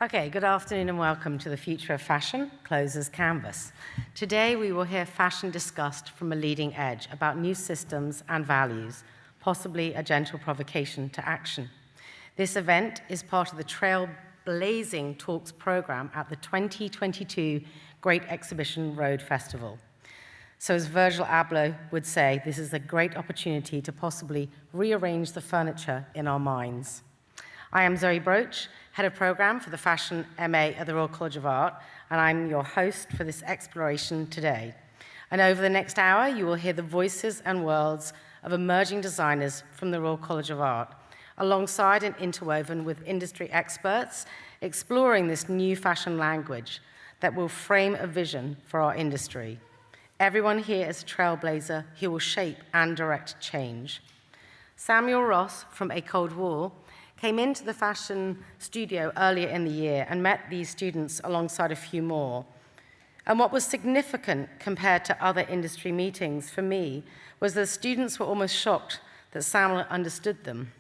Okay, good afternoon and welcome to the Future of Fashion, Closers Canvas. Today we will hear fashion discussed from a leading edge about new systems and values, possibly a gentle provocation to action. This event is part of the Trailblazing Talks program at the 2022 Great Exhibition Road Festival. So as Virgil Abloh would say, this is a great opportunity to possibly rearrange the furniture in our minds. I am Zowie Broach, Head of Program for the Fashion MA at the Royal College of Art, and I'm your host for this exploration today. And over the next hour, you will hear the voices and worlds of emerging designers from the Royal College of Art, alongside and interwoven with industry experts, exploring this new fashion language that will frame a vision for our industry. Everyone here is a trailblazer who will shape and direct change. Samuel Ross from A Cold War came into the fashion studio earlier in the year and met these students alongside a few more. And what was significant compared to other industry meetings for me was the students were almost shocked that Samuel understood them.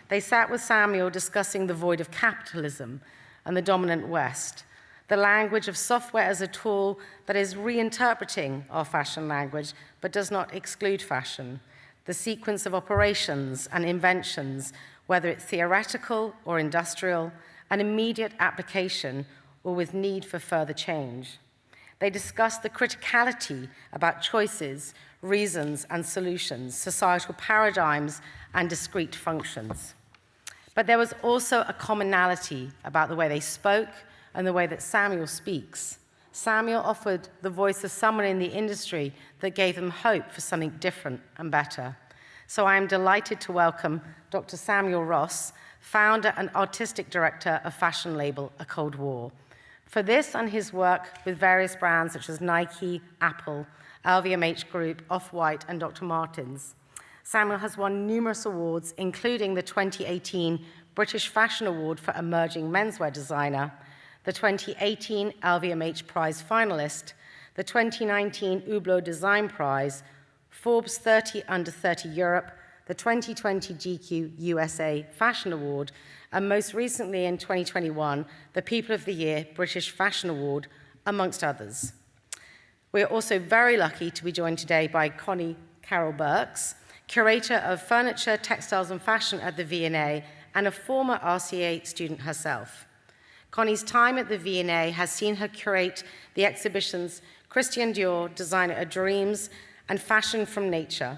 They sat with Samuel discussing the void of capitalism and the dominant West, the language of software as a tool that is reinterpreting our fashion language but does not exclude fashion, the sequence of operations and inventions, whether it's theoretical or industrial, an immediate application or with need for further change. They discussed the criticality about choices, reasons, and solutions, societal paradigms, and discrete functions. But there was also a commonality about the way they spoke and the way that Samuel speaks. Samuel offered the voice of someone in the industry that gave them hope for something different and better. So I am delighted to welcome Dr. Samuel Ross, founder and artistic director of fashion label A Cold War. For this and his work with various brands such as Nike, Apple, LVMH Group, Off-White, and Dr. Martens, Samuel has won numerous awards, including the 2018 British Fashion Award for Emerging Menswear Designer, the 2018 LVMH Prize finalist, the 2019 Hublot Design Prize, Forbes 30 Under 30 Europe, the 2020 GQ USA Fashion Award, and most recently in 2021, the People of the Year British Fashion Award, amongst others. We are also very lucky to be joined today by Connie Carroll-Burks, curator of furniture, textiles, and fashion at the V&A, and a former RCA student herself. Connie's time at the V&A has seen her curate the exhibitions Christian Dior, Designer of Dreams, and Fashion from Nature,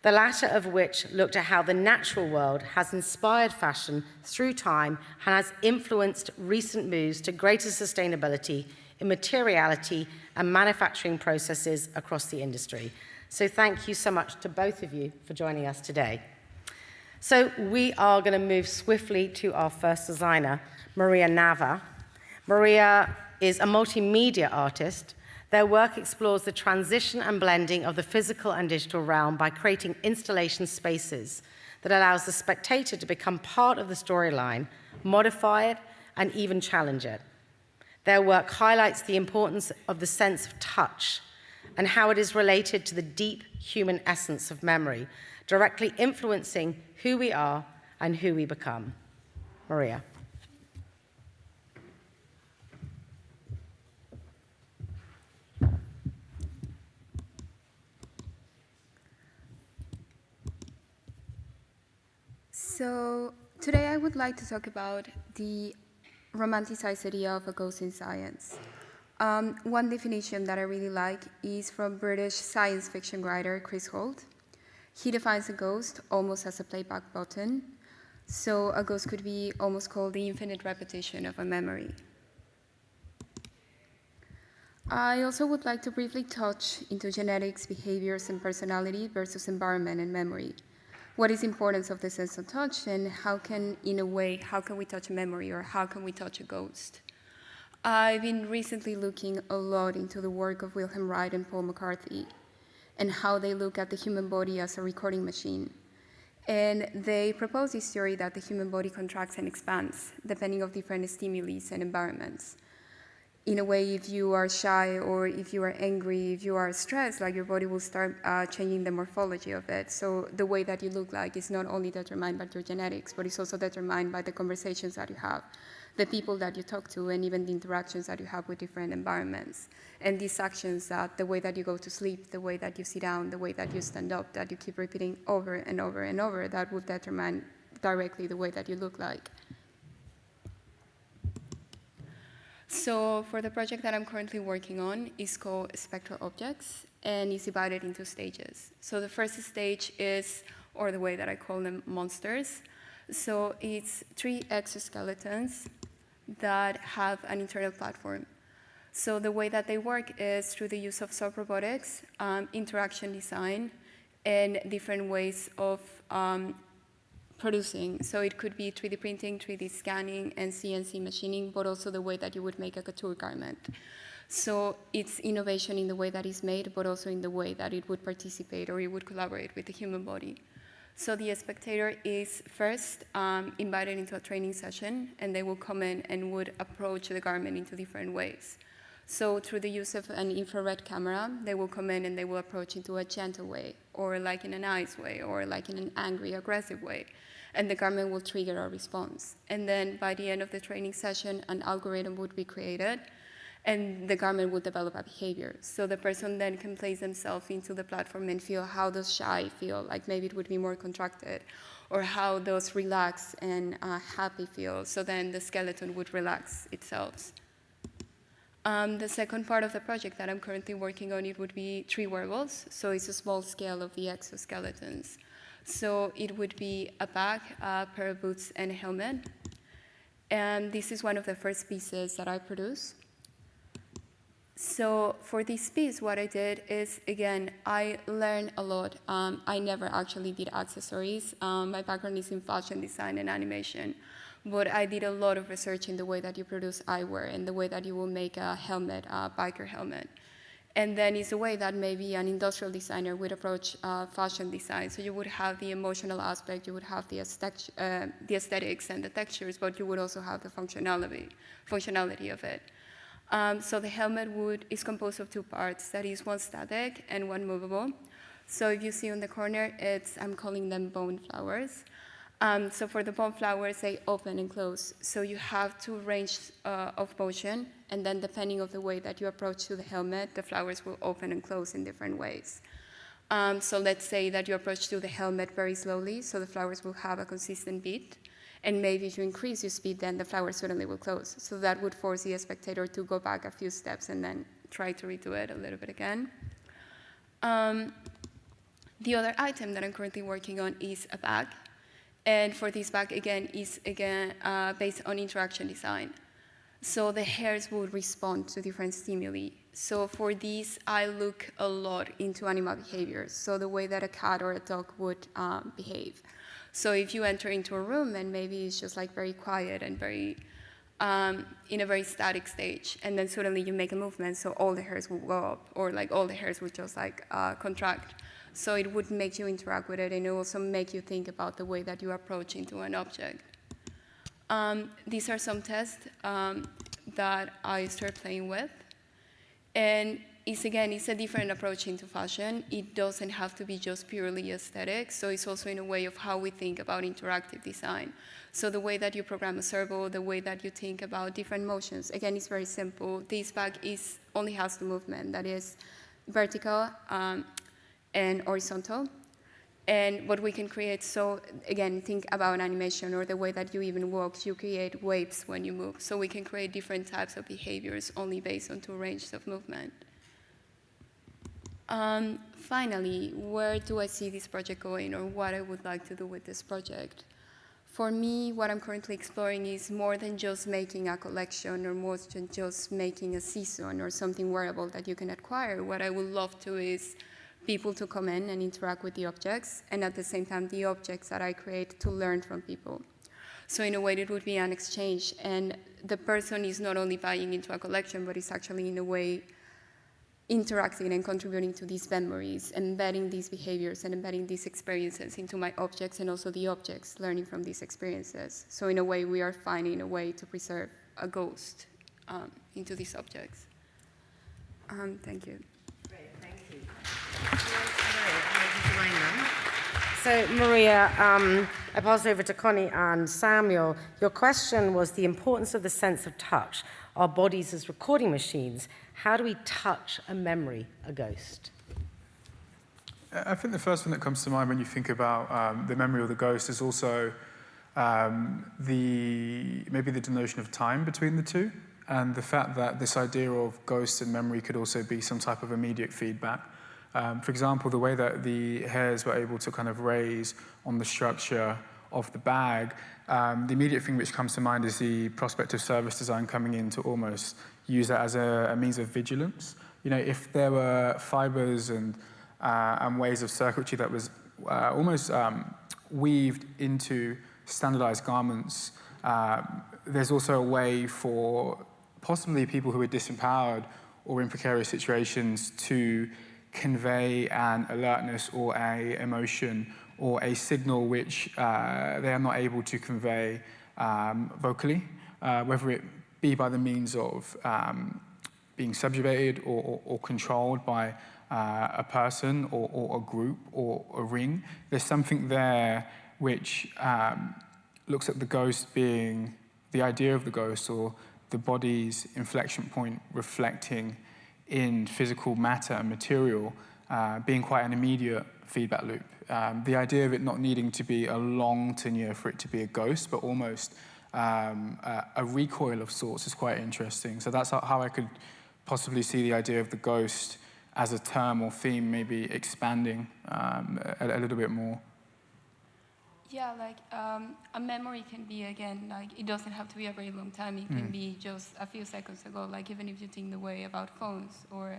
the latter of which looked at how the natural world has inspired fashion through time and has influenced recent moves to greater sustainability in materiality and manufacturing processes across the industry. So thank you so much to both of you for joining us today. So we are going to move swiftly to our first designer, Maria Nava. Maria is a multimedia artist. Their work explores the transition and blending of the physical and digital realm by creating installation spaces that allows the spectator to become part of the storyline, modify it, and even challenge it. Their work highlights the importance of the sense of touch and how it is related to the deep human essence of memory, directly influencing who we are and who we become. Maria. So today I would like to talk about the romanticized idea of a ghost in science. One definition that I really like is from British science fiction writer Chris Holt. He defines a ghost almost as a playback button. So a ghost could be almost called the infinite repetition of a memory. I also would like to briefly touch into genetics, behaviors, and personality versus environment and memory. What is the importance of the sense of touch, and how can we touch a memory, or how can we touch a ghost? I've been recently looking a lot into the work of Wilhelm Reich and Paul McCarthy, and how they look at the human body as a recording machine. And they propose this theory that the human body contracts and expands, depending on different stimuli and environments. In a way, if you are shy or if you are angry, if you are stressed, like your body will start changing the morphology of it. So the way that you look like is not only determined by your genetics, but it's also determined by the conversations that you have, the people that you talk to, and even the interactions that you have with different environments. And these actions, the way that you go to sleep, the way that you sit down, the way that you stand up, that you keep repeating over and over and over, that would determine directly the way that you look like. So for the project that I'm currently working on, is called Spectral Objects, and it's divided into stages. So the first stage is, or the way that I call them, monsters. So it's 3 exoskeletons that have an internal platform. So the way that they work is through the use of soft robotics, interaction design, and different ways of producing. So it could be 3D printing, 3D scanning, and CNC machining, but also the way that you would make a couture garment. So it's innovation in the way that it's made, but also in the way that it would participate or it would collaborate with the human body. So the spectator is first invited into a training session, and they will come in and would approach the garment into different ways. So through the use of an infrared camera, they will come in and they will approach into a gentle way, or like in a nice way, or like in an angry, aggressive way. And the garment will trigger a response. And then by the end of the training session, an algorithm would be created, and the garment will develop a behavior. So the person then can place themselves into the platform and feel how does shy feel, like maybe it would be more contracted, or how does relax and happy feel. So then the skeleton would relax itself. The second part of the project that I'm currently working on, it would be 3 wearables. So it's a small scale of the exoskeletons. So it would be a bag, a pair of boots, and a helmet. And this is one of the first pieces that I produce. So for this piece, what I did is, again, I learned a lot. I never actually did accessories. My background is in fashion design and animation. But I did a lot of research in the way that you produce eyewear and the way that you will make a helmet, a biker helmet. And then it's a way that maybe an industrial designer would approach fashion design. So you would have the emotional aspect, you would have the aesthetics and the textures, but you would also have the functionality of it. So the helmet is composed of 2 parts. That is one static and one movable. So if you see on the corner, I'm calling them bone flowers. So for the bone flowers, they open and close. So you have 2 ranges of motion, and then depending on the way that you approach to the helmet, the flowers will open and close in different ways. So let's say that you approach to the helmet very slowly, so the flowers will have a consistent beat. And maybe if you increase your speed, then the flower suddenly will close. So that would force the spectator to go back a few steps and then try to redo it a little bit again. The other item that I'm currently working on is a bag. And for this bag, again, is based on interaction design. So the hairs will respond to different stimuli. So for this, I look a lot into animal behaviors. So the way that a cat or a dog would behave. So if you enter into a room and maybe it's just like very quiet and very in a very static stage, and then suddenly you make a movement, so all the hairs will go up, or like all the hairs will just like contract. So it would make you interact with it, and it will also make you think about the way that you approach into an object. These are some tests that I started playing with. And it's a different approach into fashion. It doesn't have to be just purely aesthetic, so it's also in a way of how we think about interactive design. So the way that you program a servo, the way that you think about different motions, again, it's very simple. This bag only has the movement, that is vertical and horizontal. And what we can create, so again, think about animation or the way that you even walk, you create waves when you move. So we can create different types of behaviors only based on 2 ranges of movement. Finally, where do I see this project going, or what I would like to do with this project? For me, what I'm currently exploring is more than just making a collection or more than just making a season or something wearable that you can acquire. What I would love to is people to come in and interact with the objects, and at the same time, the objects that I create to learn from people. So in a way, it would be an exchange, and the person is not only buying into a collection, but is actually in a way interacting and contributing to these memories, embedding these behaviors and embedding these experiences into my objects, and also the objects learning from these experiences. So in a way, we are finding a way to preserve a ghost into these objects. Thank you. Great, thank you. So Maria, I pass over to Connie and Samuel. Your question was the importance of the sense of touch, our bodies as recording machines. How do we touch a memory, a ghost? I think the first thing that comes to mind when you think about the memory of the ghost is also maybe the denotion of time between the two, and the fact that this idea of ghost and memory could also be some type of immediate feedback. For example, the way that the hairs were able to kind of raise on the structure of the bag, the immediate thing which comes to mind is the prospect of service design coming in to almost use that as a means of vigilance. You know, if there were fibers and ways of circuitry that was almost weaved into standardized garments, there's also a way for possibly people who are disempowered or in precarious situations to convey an alertness or a emotion or a signal which they are not able to convey vocally, whether it be by the means of being subjugated or controlled by a person or a group or a ring. There's something there which looks at the ghost being the idea of the ghost or the body's inflection point reflecting in physical matter and material, being quite an immediate feedback loop. The idea of it not needing to be a long tenure for it to be a ghost, but almost a recoil of sorts is quite interesting. So that's how I could possibly see the idea of the ghost as a term or theme, maybe expanding a little bit more. Yeah, like a memory can be, again, like it doesn't have to be a very long time. It can be just a few seconds ago, like even if you think the way about phones or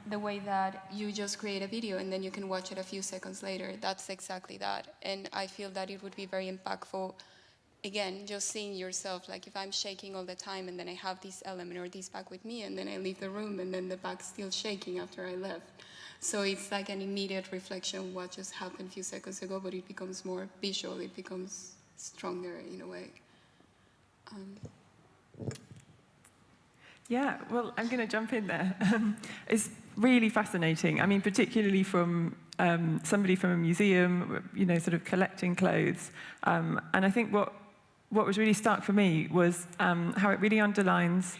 the way that you just create a video and then you can watch it a few seconds later. That's exactly that. And I feel that it would be very impactful, again, just seeing yourself, like if I'm shaking all the time and then I have this element or this bag with me and then I leave the room and then the bag's still shaking after I left. So it's like an immediate reflection of what just happened a few seconds ago, but it becomes more visual, it becomes stronger in a way. Yeah, well, I'm going to jump in there. It's really fascinating. I mean, particularly from somebody from a museum, you know, sort of collecting clothes. And I think what was really stark for me was how it really underlines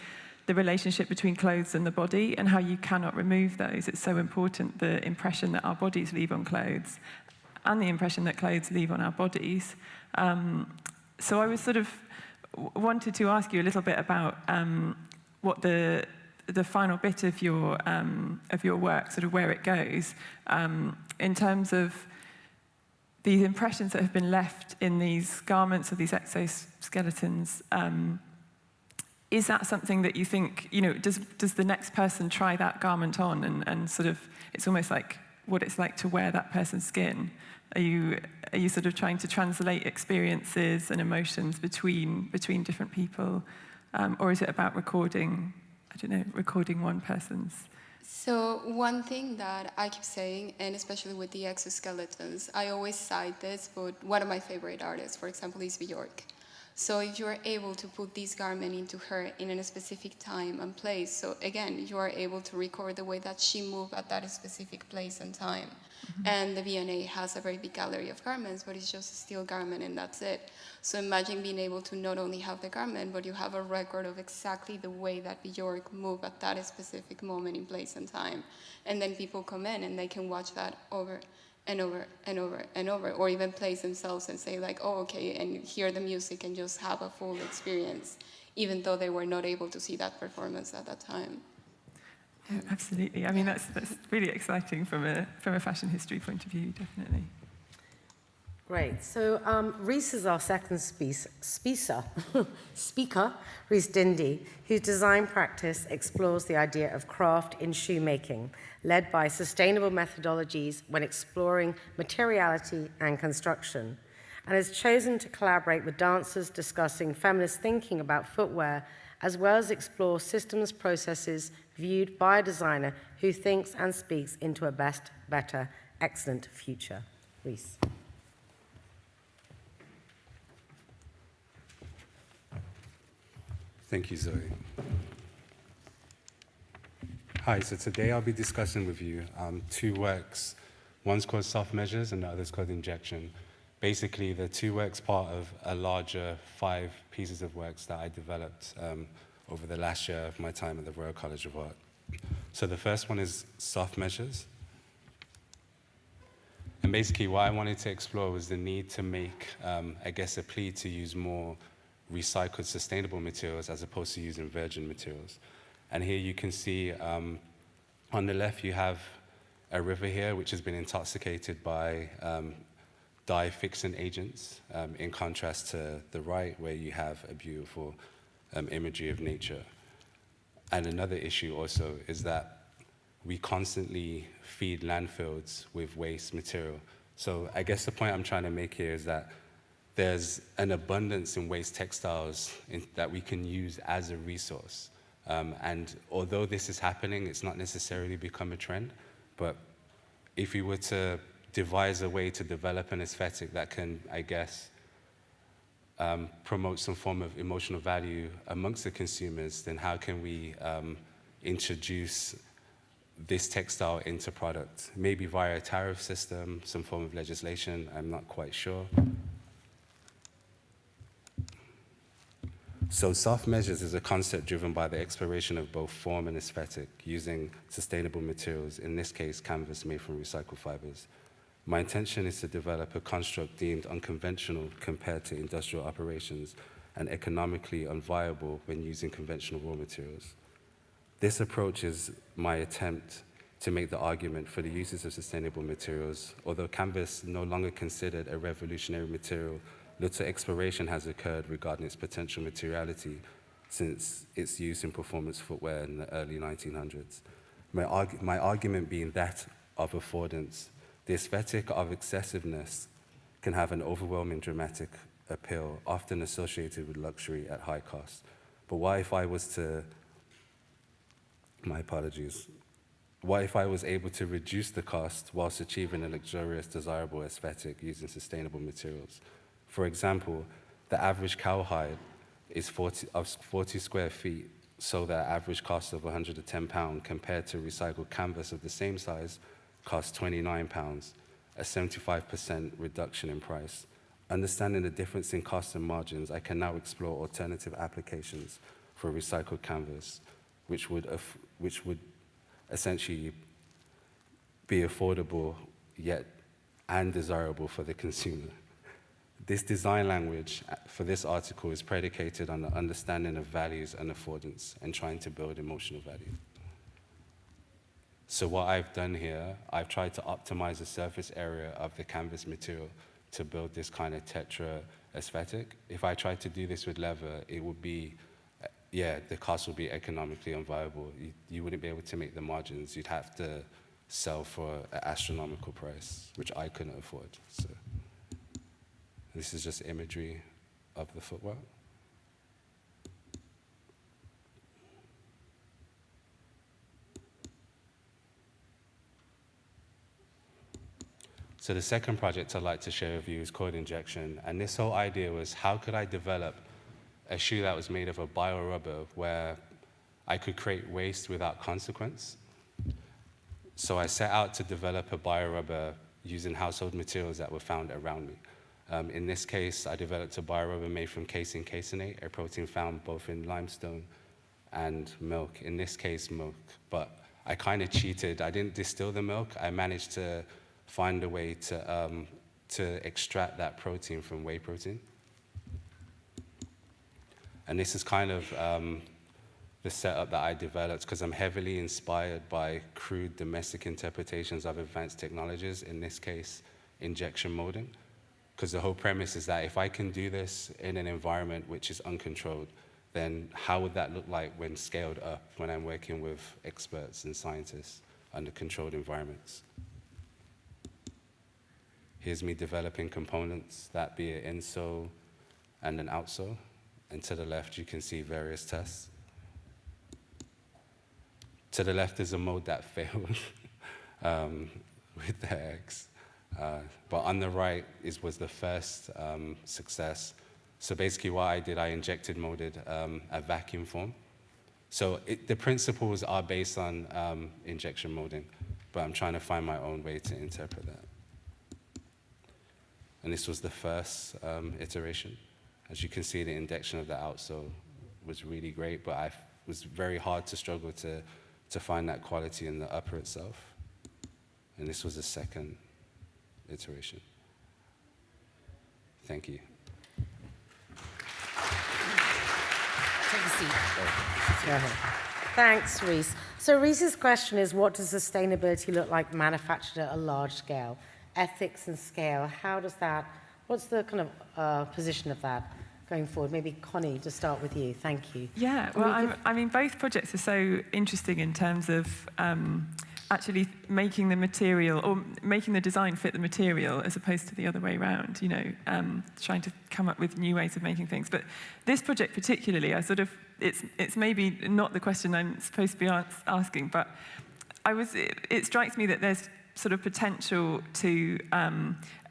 the relationship between clothes and the body and how you cannot remove those. It's so important, the impression that our bodies leave on clothes and the impression that clothes leave on our bodies. So I was sort of wanted to ask you a little bit about what the final bit of your work, sort of where it goes, in terms of these impressions that have been left in these garments or these exoskeletons. Is that something that you think, you know, does the next person try that garment on and sort of, it's almost like what it's like to wear that person's skin? Are you sort of trying to translate experiences and emotions between different people? Or is it about recording one person's? So one thing that I keep saying, and especially with the exoskeletons, I always cite this, but one of my favorite artists, for example, is Bjork. So if you are able to put this garment into her in a specific time and place, so again, you are able to record the way that she moved at that specific place and time. Mm-hmm. And the V&A has a very big gallery of garments, but it's just a steel garment and that's it. So imagine being able to not only have the garment, but you have a record of exactly the way that Bjork moved at that specific moment in place and time. And then people come in and they can watch that over and over and over and over, or even place themselves and say like, oh, okay, and hear the music and just have a full experience, even though they were not able to see that performance at that time. Yeah, absolutely. I mean, that's really exciting from a fashion history point of view, definitely. Great. So Reese is our second speaker, Reese Dindy, whose design practice explores the idea of craft in shoemaking, led by sustainable methodologies when exploring materiality and construction, and has chosen to collaborate with dancers discussing feminist thinking about footwear, as well as explore systems processes viewed by a designer who thinks and speaks into a best, better, excellent future. Reese. Thank you, Zoe. Hi, so today I'll be discussing with you two works, One's called soft measures and the other's called injection. Basically, the two works part of a larger 5 pieces of works that I developed over the last year of my time at the Royal College of Art. So the first one is soft measures. And basically what I wanted to explore was the need to make, I guess, a plea to use more recycled, sustainable materials as opposed to using virgin materials. And here you can see on the left you have a river here which has been intoxicated by dye fixing agents, in contrast to the right where you have a beautiful imagery of nature. And another issue also is that we constantly feed landfills with waste material. So I guess the point I'm trying to make here is that there's an abundance in waste textiles that we can use as a resource. And although this is happening, it's not necessarily become a trend, but if we were to devise a way to develop an aesthetic that can, I guess, promote some form of emotional value amongst the consumers, then how can we introduce this textile into product? Maybe via a tariff system, some form of legislation, I'm not quite sure. So soft measures is a concept driven by the exploration of both form and aesthetic using sustainable materials, in this case, canvas made from recycled fibers. My intention is to develop a construct deemed unconventional compared to industrial operations and economically unviable when using conventional raw materials. This approach is my attempt to make the argument for the uses of sustainable materials. Although canvas no longer considered a revolutionary material, little exploration has occurred regarding its potential materiality since its use in performance footwear in the early 1900s. My argument being that of affordance. The aesthetic of excessiveness can have an overwhelming dramatic appeal, often associated with luxury at high cost. But what if I was to, my apologies, what if I was able to reduce the cost whilst achieving a luxurious, desirable aesthetic using sustainable materials? For example, the average cowhide is 40 square feet, so the average cost of £110 compared to recycled canvas of the same size costs £29, a 75% reduction in price. Understanding the difference in costs and margins, I can now explore alternative applications for recycled canvas, which would essentially be affordable yet and desirable for the consumer. This design language for this article is predicated on the understanding of values and affordance and trying to build emotional value. So what I've done here, I've tried to optimize the surface area of the canvas material to build this kind of tetra aesthetic. If I tried to do this with leather, it would be, the cost would be economically unviable. You wouldn't be able to make the margins. You'd have to sell for an astronomical price, which I couldn't afford. So this is just imagery of the footwear. So the second project I'd like to share with you is called Injection. And this whole idea was, how could I develop a shoe that was made of a biorubber where I could create waste without consequence? So I set out to develop a biorubber using household materials that were found around me. In this case, I developed a biorubber made from casein caseinate, a protein found both in limestone and milk. In this case, milk. But I kind of cheated. I didn't distill the milk. I managed to find a way to extract that protein from whey protein. And this is kind of the setup that I developed because I'm heavily inspired by crude domestic interpretations of advanced technologies, in this case, injection molding. Because the whole premise is that if I can do this in an environment which is uncontrolled, then how would that look like when scaled up, when I'm working with experts and scientists under controlled environments? Here's me developing components, that be an insole and an outsole. And to the left, you can see various tests. To the left is a mold that failed with the eggs. But on the right was the first success. So basically what I did, I injected molded a vacuum form. So the principles are based on injection molding. but I'm trying to find my own way to interpret that. And this was the first iteration. As you can see, the indection of the outsole was really great, but it was very hard to struggle to find that quality in the upper itself. And this was the second iteration. Thank you. Take a seat. Go ahead. Thanks, Reese. So Reese's question is, what does sustainability look like manufactured at a large scale? Ethics and scale, how does that, what's the kind of position of that going forward? Maybe Connie, to start with you. Thank you. Yeah, well, I mean, both projects are so interesting in terms of actually making the material, or making the design fit the material, as opposed to the other way around, you know, trying to come up with new ways of making things. But this project particularly, it's maybe not the question I'm supposed to be asking, but it strikes me that there's sort of potential to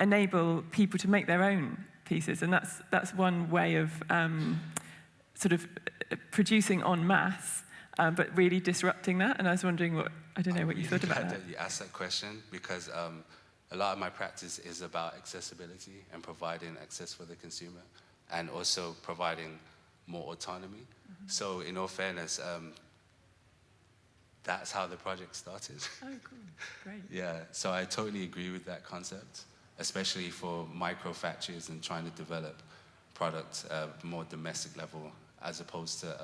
enable people to make their own pieces, and that's one way of sort of producing en masse, but really disrupting that. And I was wondering I don't know what you thought about that. You asked that question because a lot of my practice is about accessibility and providing access for the consumer, and also providing more autonomy. Mm-hmm. So in all fairness, that's how the project started. Oh, cool. Great. Yeah, so I totally agree with that concept, especially for micro factories and trying to develop products more domestic level, as opposed to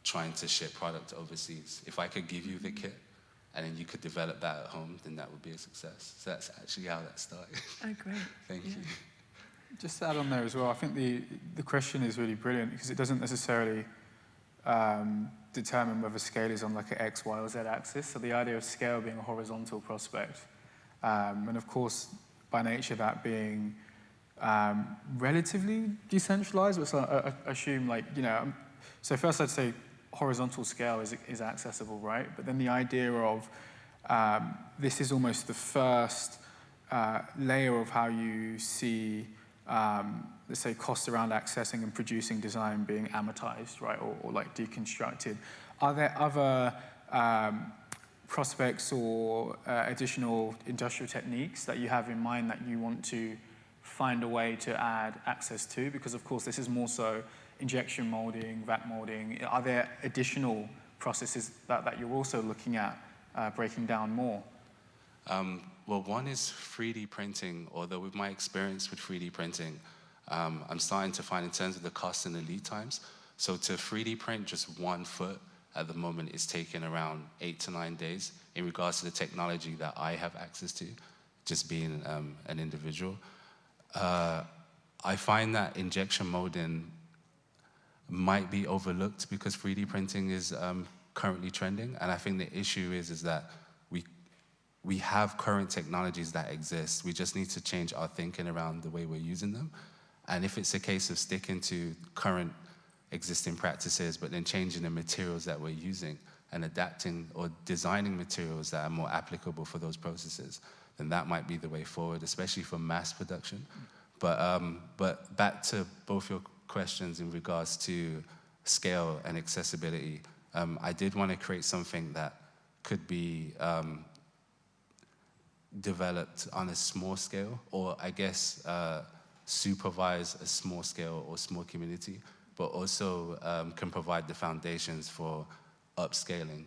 trying to ship product overseas. If I could give you the kit, and then you could develop that at home, then that would be a success. So that's actually how that started. Oh, great. Thank you. Just to add on there as well, I think the question is really brilliant because it doesn't necessarily determine whether scale is on like an X, Y, or Z axis. So the idea of scale being a horizontal prospect, and of course, by nature, that being relatively decentralized, so I assume, like, you know, so first I'd say horizontal scale is accessible, right? But then the idea of this is almost the first layer of how you see, let's say, costs around accessing and producing design being amortized, right, or like deconstructed. Are there other prospects or additional industrial techniques that you have in mind that you want to find a way to add access to? Because, of course, this is more so injection molding, vat molding. Are there additional processes that you're also looking at breaking down more? Well, one is 3D printing, although with my experience with 3D printing, I'm starting to find in terms of the cost and the lead times. So to 3D print just 1 foot at the moment is taking around 8 to 9 days in regards to the technology that I have access to, just being an individual. I find that injection molding might be overlooked because 3D printing is currently trending, and I think the issue is that we have current technologies that exist. We just need to change our thinking around the way we're using them. And if it's a case of sticking to current existing practices, but then changing the materials that we're using and adapting or designing materials that are more applicable for those processes, then that might be the way forward, especially for mass production. But back to both your questions in regards to scale and accessibility, I did want to create something that could be developed on a small scale, or I guess supervise a small scale or small community, but also can provide the foundations for upscaling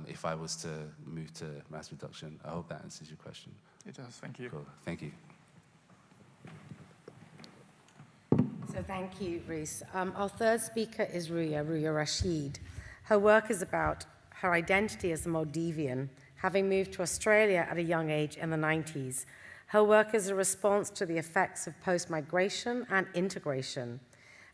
if I was to move to mass production. I hope that answers your question. It does, thank you. Cool, thank you. So thank you, Reese. Our third speaker is Ruya Rashid. Her work is about her identity as a Maldivian, having moved to Australia at a young age in the 90s. Her work is a response to the effects of post-migration and integration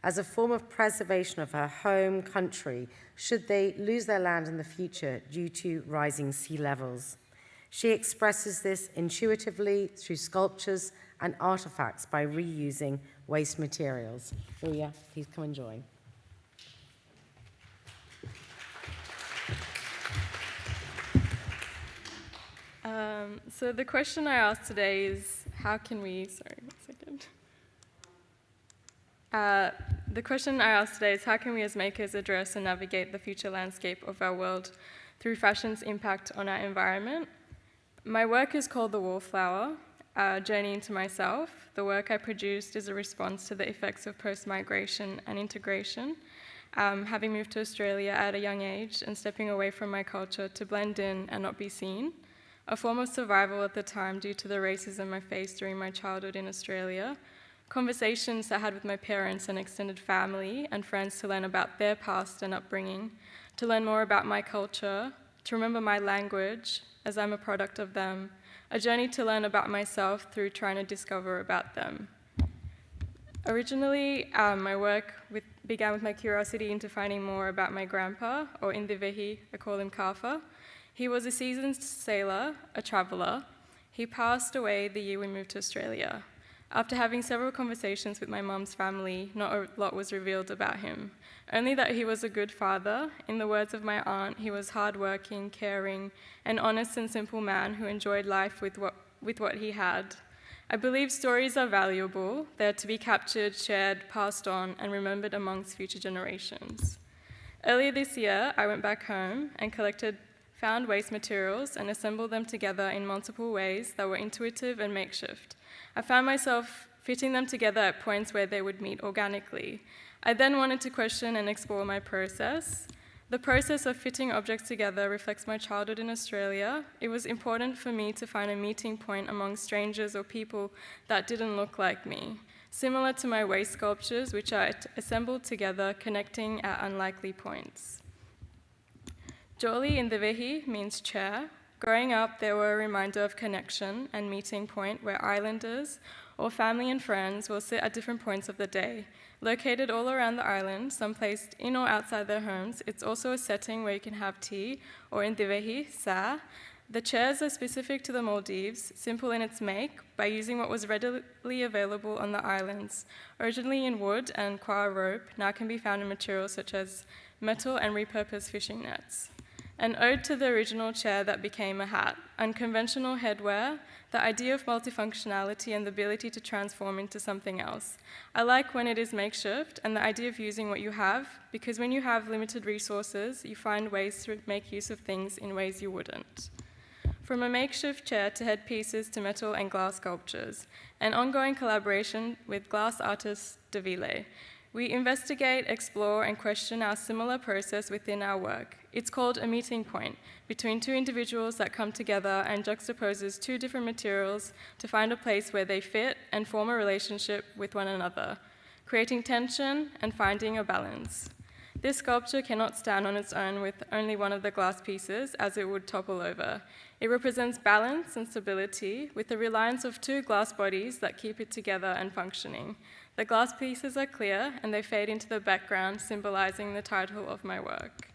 as a form of preservation of her home country should they lose their land in the future due to rising sea levels. She expresses this intuitively through sculptures and artifacts by reusing waste materials. Ruya, please come and join. So the question I asked today is, how can we, the question I asked today is, how can we as makers address and navigate the future landscape of our world through fashion's impact on our environment? My work is called The Wallflower, a journey into myself. The work I produced is a response to the effects of post-migration and integration, having moved to Australia at a young age and stepping away from my culture to blend in and not be seen, a form of survival at the time due to the racism I faced during my childhood in Australia, conversations I had with my parents and extended family and friends to learn about their past and upbringing, to learn more about my culture, to remember my language, as I'm a product of them, a journey to learn about myself through trying to discover about them. Originally, my work began with my curiosity into finding more about my grandpa, or in Ndivehi, I call him Kafa. He was a seasoned sailor, a traveller. He passed away the year we moved to Australia. After having several conversations with my mum's family, not a lot was revealed about him. Only that he was a good father. In the words of my aunt, he was hardworking, caring, an honest and simple man who enjoyed life with what he had. I believe stories are valuable. They're to be captured, shared, passed on, and remembered amongst future generations. Earlier this year, I went back home and found waste materials and assembled them together in multiple ways that were intuitive and makeshift. I found myself fitting them together at points where they would meet organically. I then wanted to question and explore my process. The process of fitting objects together reflects my childhood in Australia. It was important for me to find a meeting point among strangers or people that didn't look like me, similar to my waste sculptures, which are assembled together, connecting at unlikely points. Joli in Ndivehi means chair. Growing up, they were a reminder of connection and meeting point where islanders or family and friends will sit at different points of the day. Located all around the island, some placed in or outside their homes, it's also a setting where you can have tea, or in Ndivehi, sa. The chairs are specific to the Maldives, simple in its make, by using what was readily available on the islands. Originally in wood and qua rope, now can be found in materials such as metal and repurposed fishing nets. An ode to the original chair that became a hat, unconventional headwear, the idea of multifunctionality and the ability to transform into something else. I like when it is makeshift and the idea of using what you have, because when you have limited resources, you find ways to make use of things in ways you wouldn't. From a makeshift chair to headpieces to metal and glass sculptures, an ongoing collaboration with glass artist Davile. We investigate, explore, and question our similar process within our work. It's called a meeting point between two individuals that come together and juxtaposes two different materials to find a place where they fit and form a relationship with one another, creating tension and finding a balance. This sculpture cannot stand on its own with only one of the glass pieces, as it would topple over. It represents balance and stability with the reliance of two glass bodies that keep it together and functioning. The glass pieces are clear and they fade into the background, symbolizing the title of my work.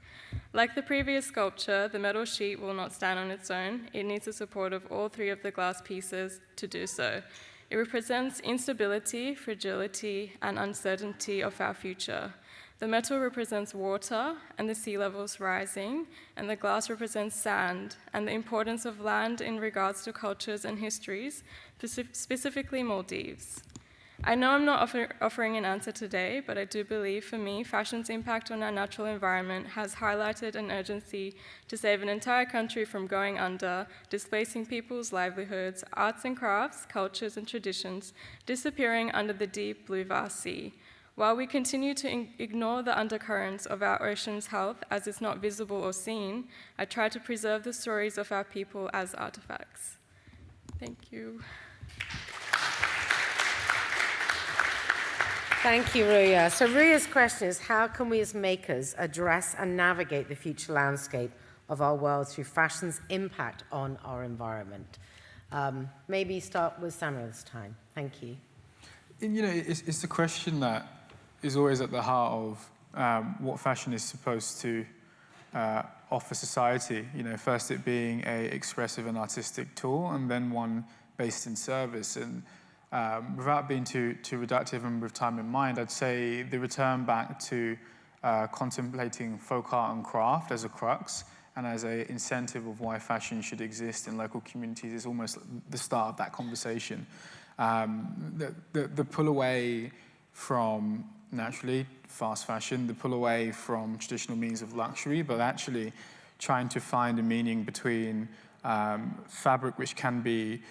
Like the previous sculpture, the metal sheet will not stand on its own. It needs the support of all three of the glass pieces to do so. It represents instability, fragility, and uncertainty of our future. The metal represents water and the sea levels rising, and the glass represents sand and the importance of land in regards to cultures and histories, specifically Maldives. I know I'm not offering an answer today, but I do believe, for me, fashion's impact on our natural environment has highlighted an urgency to save an entire country from going under, displacing people's livelihoods, arts and crafts, cultures and traditions, disappearing under the deep blue vast sea. While we continue to ignore the undercurrents of our ocean's health as it's not visible or seen, I try to preserve the stories of our people as artifacts. Thank you. Thank you, Ruya. So Ruya's question is, how can we as makers address and navigate the future landscape of our world through fashion's impact on our environment? Maybe start with Samuel this time. Thank you. You know, it's the question that is always at the heart of what fashion is supposed to offer society. You know, first it being an expressive and artistic tool, and then one based in service. And without being too reductive and with time in mind, I'd say the return back to contemplating folk art and craft as a crux and as an incentive of why fashion should exist in local communities is almost the start of that conversation. The pull away from, naturally, fast fashion, the pull away from traditional means of luxury, but actually trying to find a meaning between fabric which can be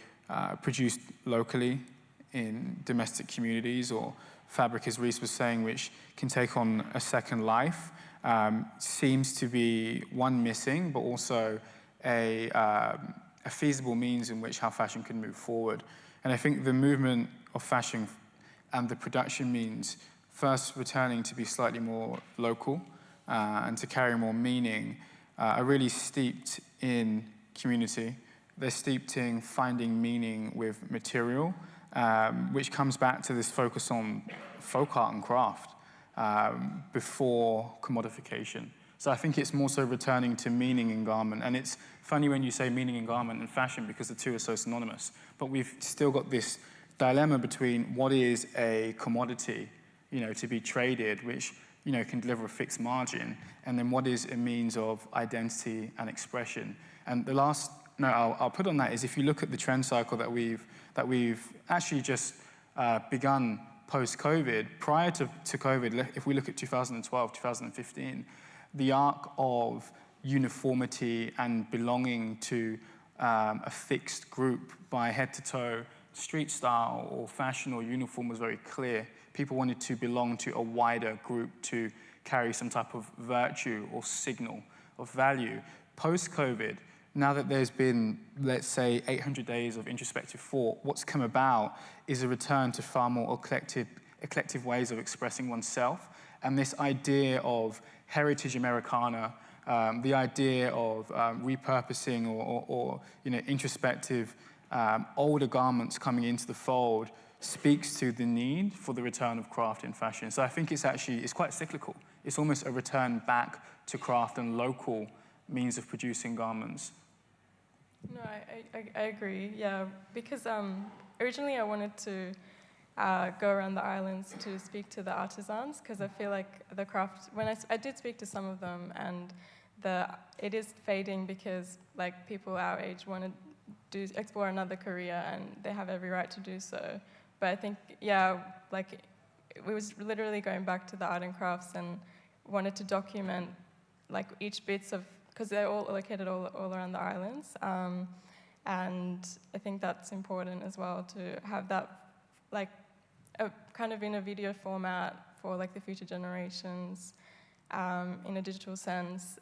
produced locally in domestic communities, or fabric, as Reese was saying, which can take on a second life, seems to be one missing, but also a feasible means in which how fashion can move forward. And I think the movement of fashion and the production means first returning to be slightly more local and to carry more meaning are really steeped in community. They're steeped in finding meaning with material, which comes back to this focus on folk art and craft before commodification. So I think it's more so returning to meaning in garment. And it's funny when you say meaning in garment and fashion, because the two are so synonymous. But we've still got this dilemma between what is a commodity, to be traded, which, can deliver a fixed margin, and then what is a means of identity and expression. And the last note I'll put on that is, if you look at the trend cycle that we've actually just begun post-COVID, prior to COVID, if we look at 2012, 2015, the arc of uniformity and belonging to a fixed group by head to toe, street style or fashion or uniform was very clear. People wanted to belong to a wider group, to carry some type of virtue or signal of value. Post-COVID, now that there's been, let's say, 800 days of introspective thought, what's come about is a return to far more eclectic ways of expressing oneself. And this idea of heritage Americana, the idea of repurposing or introspective older garments coming into the fold speaks to the need for the return of craft in fashion. So I think it's quite cyclical. It's almost a return back to craft and local means of producing garments. No, I agree, yeah, because originally I wanted to go around the islands to speak to the artisans, because I feel like the craft, when I did speak to some of them, and it is fading because like people our age want to explore another career, and they have every right to do so. But I think, yeah, like we was literally going back to the art and crafts and wanted to document like each bits of, because they're all located all around the islands. And I think that's important as well, to have that like kind of in a video format for like the future generations, in a digital sense,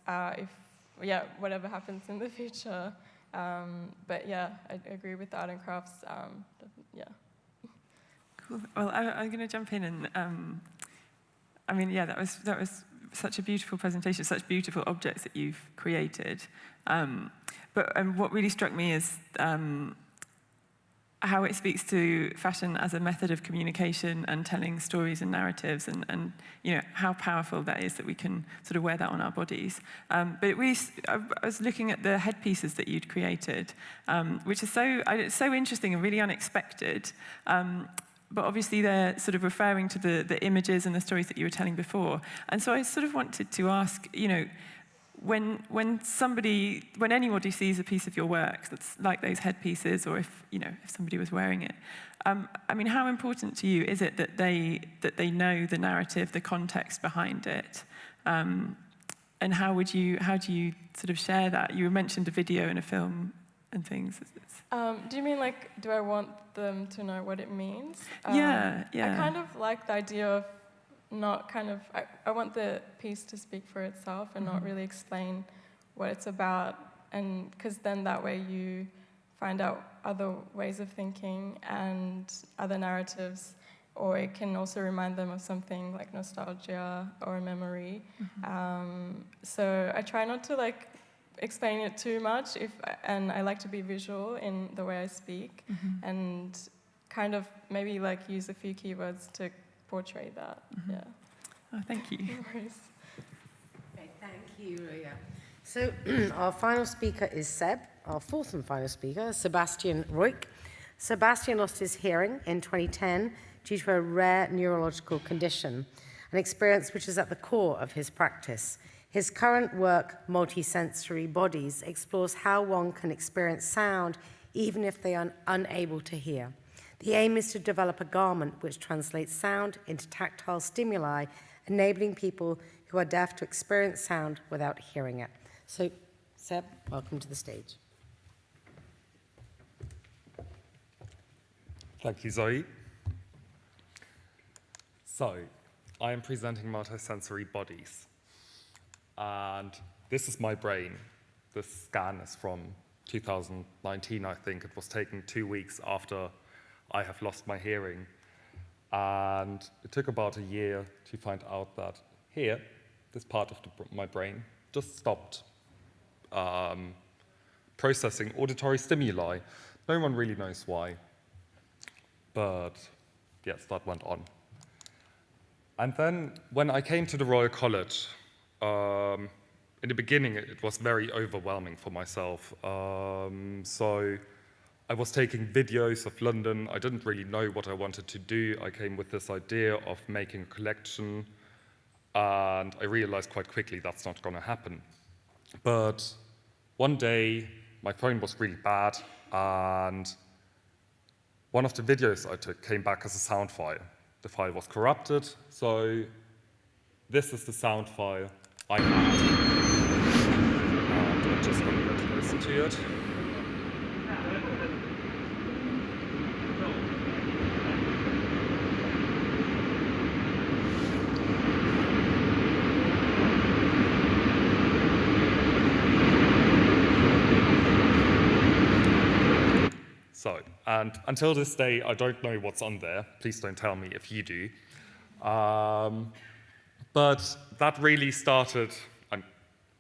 whatever happens in the future. But yeah, I agree with the art and crafts, yeah. Cool. Well, I'm going to jump in and, that was such a beautiful presentation, such beautiful objects that you've created. But what really struck me is how it speaks to fashion as a method of communication and telling stories and narratives, and how powerful that is, that we can sort of wear that on our bodies. But I was looking at the headpieces that you'd created, which is so interesting and really unexpected. But obviously they're sort of referring to the images and the stories that you were telling before. And so I sort of wanted to ask, when anybody sees a piece of your work that's like those headpieces, or if somebody was wearing it, how important to you is it that they know the narrative, the context behind it, and how do you sort of share that? You mentioned a video and a film and things. Do you mean like, do I want them to know what it means? Yeah. I kind of like the idea of not kind of, I want the piece to speak for itself and not really explain what it's about, and because then that way you find out other ways of thinking and other narratives, or it can also remind them of something like nostalgia or a memory. So I try not to like explain it too much, and I like to be visual in the way I speak, and kind of maybe like use a few keywords to portray that. Yeah. Oh, thank you. No worries. Okay, thank you, Ria. So our final speaker is Seb, our fourth and final speaker, Sebastian Roig. Sebastian lost his hearing in 2010 due to a rare neurological condition, an experience which is at the core of his practice. His current work, Multisensory Bodies, explores how one can experience sound even if they are unable to hear. The aim is to develop a garment which translates sound into tactile stimuli, enabling people who are deaf to experience sound without hearing it. So, Seb, welcome to the stage. Thank you, Zoe. So, I am presenting Multisensory Bodies. And this is my brain. This scan is from 2019, I think. It was taken 2 weeks after I have lost my hearing. And it took about a year to find out that here, this part of my brain just stopped processing auditory stimuli. No one really knows why. But yes, that went on. And then when I came to the Royal College, in the beginning it was very overwhelming for myself. So I was taking videos of London. I didn't really know what I wanted to do. I came with this idea of making a collection, and I realized quite quickly that's not going to happen. But one day, my phone was really bad, and one of the videos I took came back as a sound file. The file was corrupted, so this is the sound file I had. And I'm just going to listen to it. So, and until this day, I don't know what's on there. Please don't tell me if you do. But that really started, I'm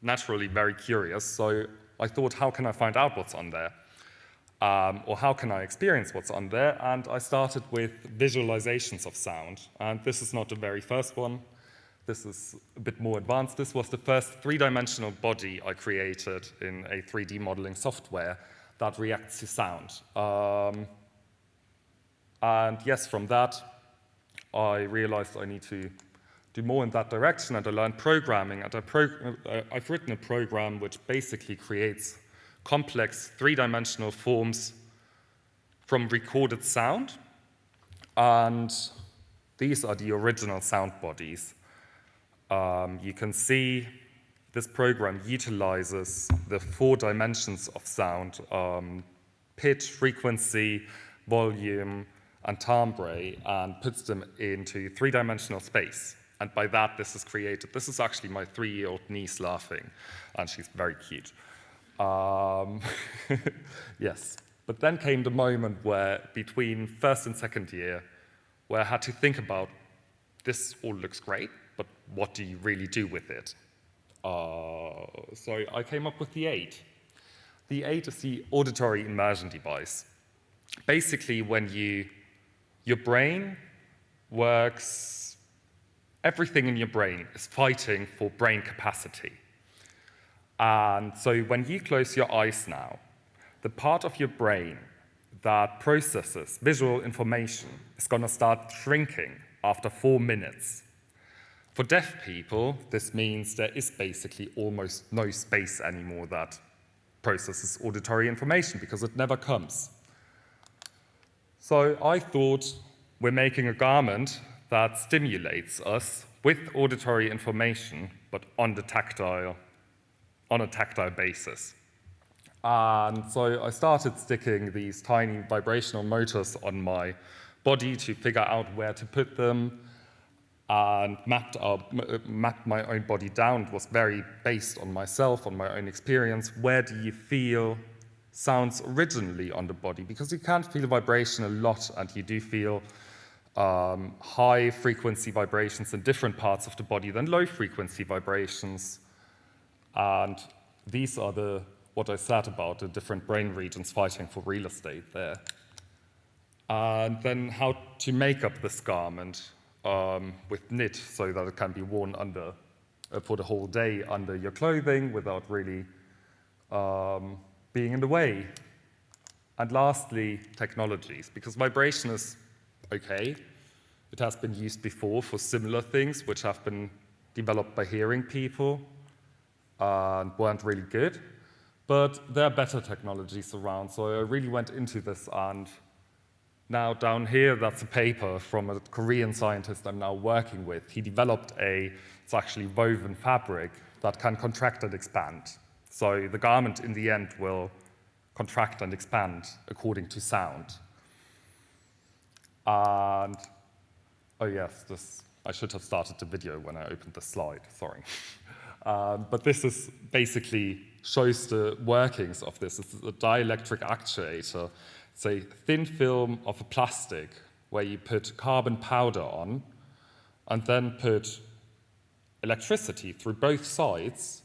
naturally very curious, so I thought, how can I find out what's on there? Or how can I experience what's on there? And I started with visualizations of sound. And this is not the very first one. This is a bit more advanced. This was the first three-dimensional body I created in a 3D modeling software that reacts to sound. And yes, from that, I realized I need to do more in that direction, and I learned programming. And I've written a program which basically creates complex three-dimensional forms from recorded sound. And these are the original sound bodies. You can see this program utilizes the 4 dimensions of sound, pitch, frequency, volume, and timbre, and puts them into 3-dimensional space. And by that, this is created. This is actually my 3-year-old niece laughing, and she's very cute. Yes, but then came the moment where, between first and second year, where I had to think about, this all looks great, but what do you really do with it? So I came up with the 8. The 8 is the auditory immersion device. Basically, when your brain works, everything in your brain is fighting for brain capacity. And so when you close your eyes now, the part of your brain that processes visual information is going to start shrinking after 4 minutes. For deaf people, this means there is basically almost no space anymore that processes auditory information because it never comes. So I thought we're making a garment that stimulates us with auditory information, but on a tactile basis. And so I started sticking these tiny vibrational motors on my body to figure out where to put them, and mapped my own body down. It was very based on myself, on my own experience. Where do you feel sounds originally on the body? Because you can't feel vibration a lot, and you do feel high frequency vibrations in different parts of the body than low frequency vibrations. And these are what I said about the different brain regions fighting for real estate there. And then how to make up this garment with knit so that it can be worn under for the whole day under your clothing without really being in the way. And lastly, technologies, because vibration is okay. It has been used before for similar things which have been developed by hearing people and weren't really good. But there are better technologies around, so I really went into this. And now down here, that's a paper from a Korean scientist I'm now working with. He developed it's actually woven fabric that can contract and expand. So the garment in the end will contract and expand according to sound. And, oh yes, I should have started the video when I opened the slide, sorry. But this is basically shows the workings of this. It's a dielectric actuator. It's a thin film of a plastic where you put carbon powder on and then put electricity through both sides,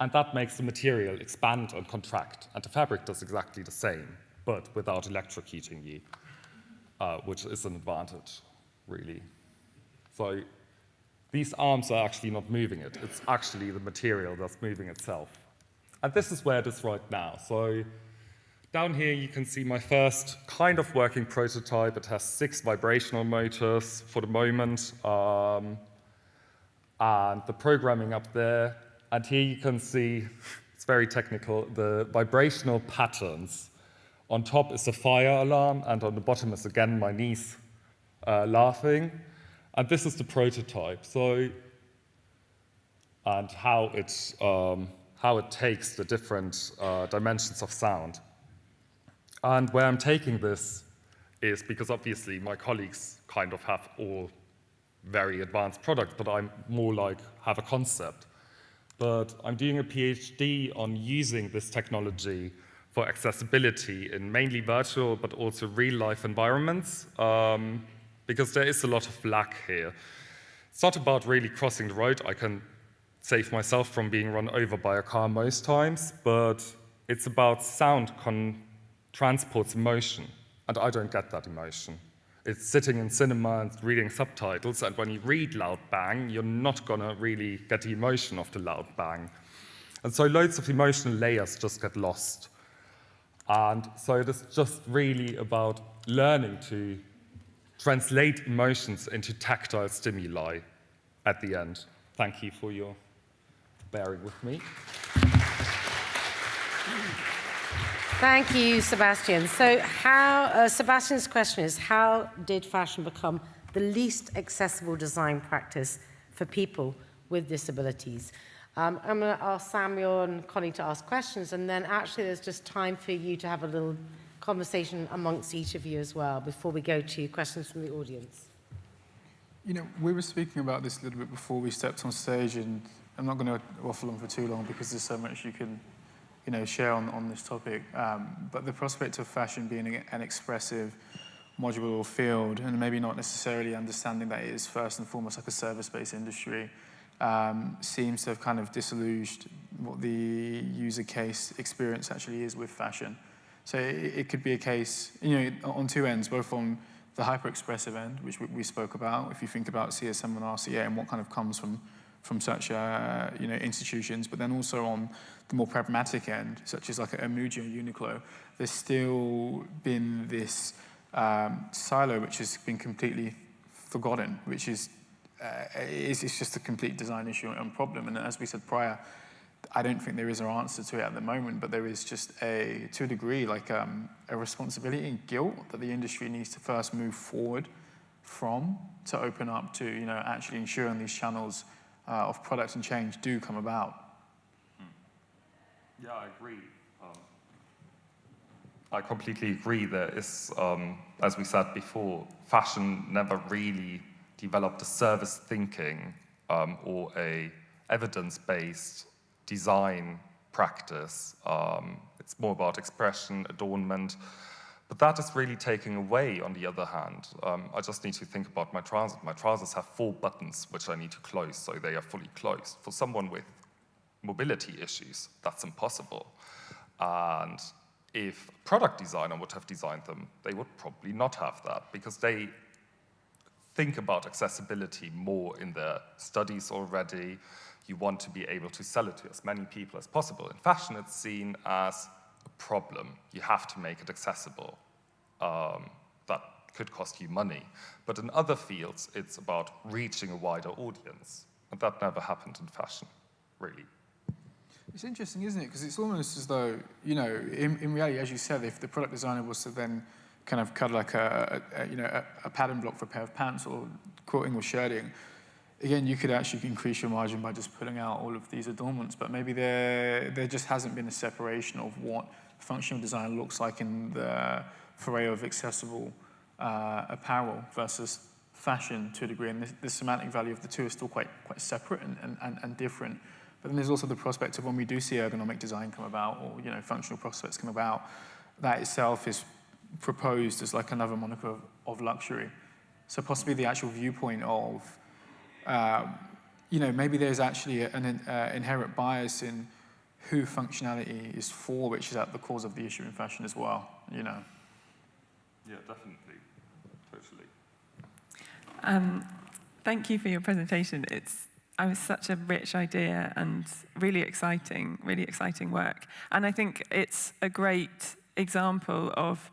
and that makes the material expand and contract. And the fabric does exactly the same, but without electrocuting you, which is an advantage, really. So these arms are actually not moving it. It's actually the material that's moving itself. And this is where it is right now. So down here, you can see my first kind of working prototype. It has 6 vibrational motors for the moment, and the programming up there. And here you can see, it's very technical, the vibrational patterns. On top is a fire alarm, and on the bottom is again my niece laughing. And this is the prototype. So, and how it takes the different dimensions of sound. And where I'm taking this is because obviously my colleagues kind of have all very advanced products, but I'm more like have a concept. But I'm doing a PhD on using this technology for accessibility in mainly virtual, but also real-life environments, because there is a lot of lack here. It's not about really crossing the road. I can save myself from being run over by a car most times, but it's about sound transports emotion, and I don't get that emotion. It's sitting in cinema and reading subtitles, and when you read loud bang, you're not gonna really get the emotion of the loud bang. And so loads of emotional layers just get lost. And so it is just really about learning to translate emotions into tactile stimuli at the end. Thank you for your bearing with me. Thank you, Sebastian. So Sebastian's question is, how did fashion become the least accessible design practice for people with disabilities? I'm going to ask Samuel and Connie to ask questions, and then actually there's just time for you to have a little conversation amongst each of you as well before we go to questions from the audience. You know, we were speaking about this a little bit before we stepped on stage, and I'm not going to waffle on for too long because there's so much you can share on this topic. But the prospect of fashion being an expressive, modular field, and maybe not necessarily understanding that it is first and foremost like a service-based industry, seems to have kind of disillusioned what the user case experience actually is with fashion. So it could be a case, on two ends, both on the hyper-expressive end, which we spoke about, if you think about CSM and RCA and what kind of comes from such institutions, but then also on the more pragmatic end, such as like a Muji or Uniqlo, there's still been this silo which has been completely forgotten, which is it's just a complete design issue and problem. And as we said prior, I don't think there is an answer to it at the moment, but there is just to a degree, like a responsibility and guilt that the industry needs to first move forward from to open up to, actually ensuring these channels of products and change do come about. Yeah, I agree. I completely agree. There is, as we said before, fashion never really developed a service thinking or a evidence-based design practice. It's more about expression, adornment, but that is really taking away, on the other hand. I just need to think about my trousers. My trousers have 4 buttons, which I need to close, so they are fully closed. For someone with mobility issues, that's impossible. And if a product designer would have designed them, they would probably not have that, because they think about accessibility more in their studies already. You want to be able to sell it to as many people as possible. In fashion, it's seen as a problem. You have to make it accessible. That could cost you money. But in other fields, it's about reaching a wider audience. And that never happened in fashion, really. It's interesting, isn't it? Because it's almost as though, in reality, as you said, if the product designer was to then kind of cut like a pattern block for a pair of pants or quilting or shirting, again, you could actually increase your margin by just putting out all of these adornments, but maybe there just hasn't been a separation of what functional design looks like in the foray of accessible apparel versus fashion to a degree, and the semantic value of the two is still quite separate and different. But then there's also the prospect of when we do see ergonomic design come about, or functional prospects come about, that itself is proposed as like another moniker of luxury. So possibly the actual viewpoint of, maybe there's actually an inherent bias in who functionality is for, which is at the cause of the issue in fashion as well. Yeah, definitely, totally. Thank you for your presentation. It was such a rich idea and really exciting work. And I think it's a great example of